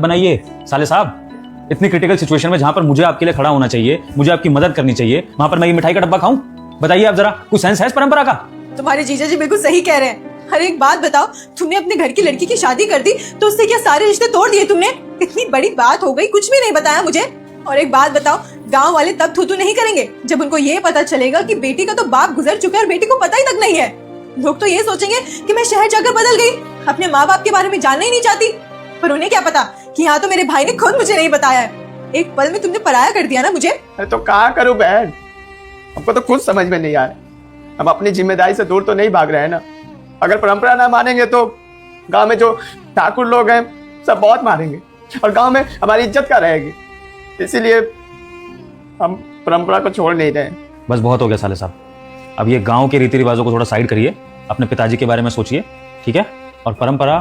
बनाइए साले साहब। इतनी क्रिटिकल सिचुएशन में जहां पर मुझे आपके लिए खड़ा होना चाहिए, मुझे आपकी मदद करनी चाहिए, वहां पर मैं ये मिठाई का डब्बा खाऊं? बताइए आप जरा, कुछ सेंस है इस परंपरा का? तुम्हारे जीजा जी बिल्कुल सही कह रहे हैं। हर एक बात बताओ, तुमने अपने घर की लड़की की शादी कर दी तो उससे क्या सारे रिश्ते तोड़ दिए तुमने? इतनी बड़ी बात हो गई, कुछ भी नहीं बताया मुझे। और एक बात बताओ, गांव वाले तब थू नहीं करेंगे जब उनको ये पता चलेगा कि बेटी का तो बाप गुजर चुका है और बेटी को पता ही तक नहीं है। लोग तो ये सोचेंगे कि मैं शहर जाकर बदल गई, अपने माँ बाप के बारे में जानना ही नहीं चाहती। पर उन्हें क्या पता कि यहाँ तो मेरे भाई ने खुद मुझे नहीं बताया है। एक पल में तुमने पराया कर दिया ना मुझे। अरे तो क्या करूं बहन, हमको तो खुद समझ में नहीं आ रहा। हम अपनी जिम्मेदारी से दूर तो नहीं भाग रहे हैं ना। अगर परंपरा ना मानेंगे तो गांव में जो ठाकुर लोग हैं सब बहुत मारेंगे और गांव में हमारी इज्जत क्या रहेगी। इसीलिए हम परंपरा को छोड़ नहीं रहे। बस बहुत हो गया साले साहब, अब ये गांव के रीति रिवाजों को थोड़ा साइड करिए, अपने पिताजी के बारे में सोचिए, ठीक है? और परंपरा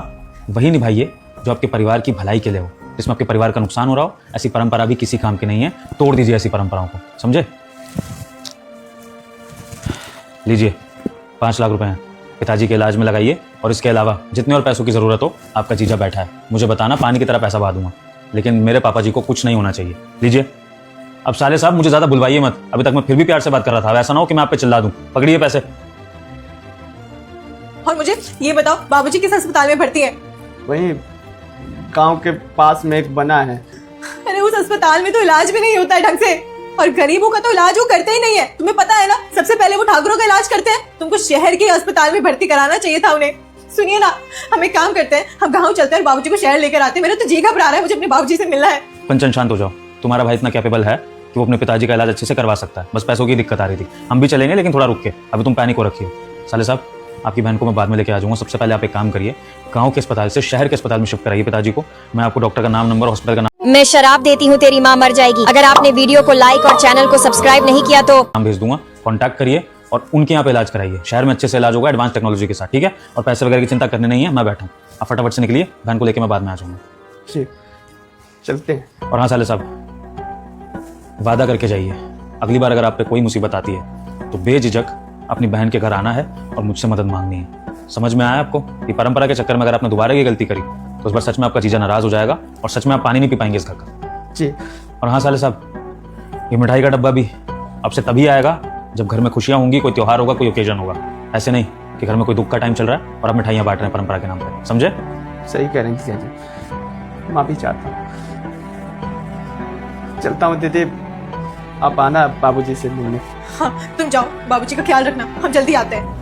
वही निभाइए जो आपके परिवार की भलाई के लिए हो, जिसमें आपके परिवार का नुकसान हो रहा हो। ऐसी परंपरा भी किसी काम की नहीं है, तोड़ दीजिए ऐसी परंपराओं को, समझे? लीजिए 5 लाख रुपए हैं, पिताजी के इलाज में लगाइए और इसके अलावा जितने और पैसों की जरूरत हो, आपका जीजा बैठा है, मुझे बताना, पानी की तरह पैसा बहा दूंगा, लेकिन मेरे पापा जी को कुछ नहीं होना चाहिए। लीजिए। अब साले साहब मुझे ज्यादा बुलवाइए मत, अभी तक मैं फिर भी प्यार से बात कर रहा था, ऐसा ना हो कि मैं आप पे चिल्ला दूं। पकड़िए पैसे। और मुझे ये बताओ, बाबूजी किस अस्पताल में भर्ती है? वही गांव के पास में एक बना है। अरे उस अस्पताल में तो इलाज भी नहीं होता है ढंग से, और गरीबों का तो इलाज वो करते ही नहीं है। तुम्हें पता है ना, सबसे पहले वो ठाकुरों का इलाज करते हैं। तुमको शहर के अस्पताल में भर्ती कराना चाहिए था उन्हें। सुनिए ना, हम एक काम करते हैं, हम गाँव चलते हैं और बाबूजी को शहर लेकर आते हैं। मेरा तो जी घबरा रहा है, मुझे अपने बाबूजी से मिलना है। कंचन शांत हो जाओ, तुम्हारा भाई इतना कैपेबल है कि वो अपने पिताजी का इलाज अच्छे से करवा सकता है, बस पैसों की दिक्कत आ रही थी। हम भी चलेंगे, लेकिन थोड़ा रुक के, अभी तुम पैनिक हो रखी हो। साले साहब, आपकी बहन को मैं बाद में लेके आ जाऊंगा। सबसे पहले आप एक काम करिए, गांव के अस्पताल से शहर के अस्पताल में शिफ्ट कराइए पिताजी को। मैं आपको डॉक्टर का नाम, नंबर, हॉस्पिटल का मैं शराब देती हूँ तेरी माँ मर जाएगी। अगर आपने वीडियो को लाइक और चैनल को सब्सक्राइब नहीं किया तो नाम भेज दूंगा, कॉन्टैक्ट करिए और उनके यहाँ पे इलाज कराइए। शहर में अच्छे से इलाज होगा एडवांस टेक्नोलॉजी के साथ, ठीक है? और पैसे वगैरह की चिंता करनी नहीं है, मैं बैठा हूँ। आप फटाफट से निकलिए, बहन को लेकर मैं बाद में आ जाऊंगा। ठीक, चलते हैं। और हाँ साले साहब, वादा करके जाइए, अगली बार अगर आप पे कोई मुसीबत आती है तो बेझिझक अपनी बहन के घर आना है और मुझसे मदद मांगनी है। समझ में आया आपको? ये परंपरा के चक्कर में अगर आपने दोबारा ये गलती करी तो उस बार सच में आपका जीजा नाराज हो जाएगा और सच में आप पानी नहीं पी पाएंगे इस घर का। जी। और हाँ साले साहब, ये मिठाई का डब्बा भी अब से तभी आएगा जब घर में खुशियां होंगी, कोई त्योहार होगा, कोई ओकेजन होगा। ऐसे नहीं कि घर में कोई दुख का टाइम चल रहा है और आप मिठाइयाँ बांट रहे हैं परंपरा के नाम पर, समझे? सही कह रहे हैं जीजा जी, माफी चाहता हूँ। चलता हूँ दीदी, आप आना बाबूजी से मिलने। हाँ तुम जाओ, बाबूजी का ख्याल रखना, हम जल्दी आते हैं।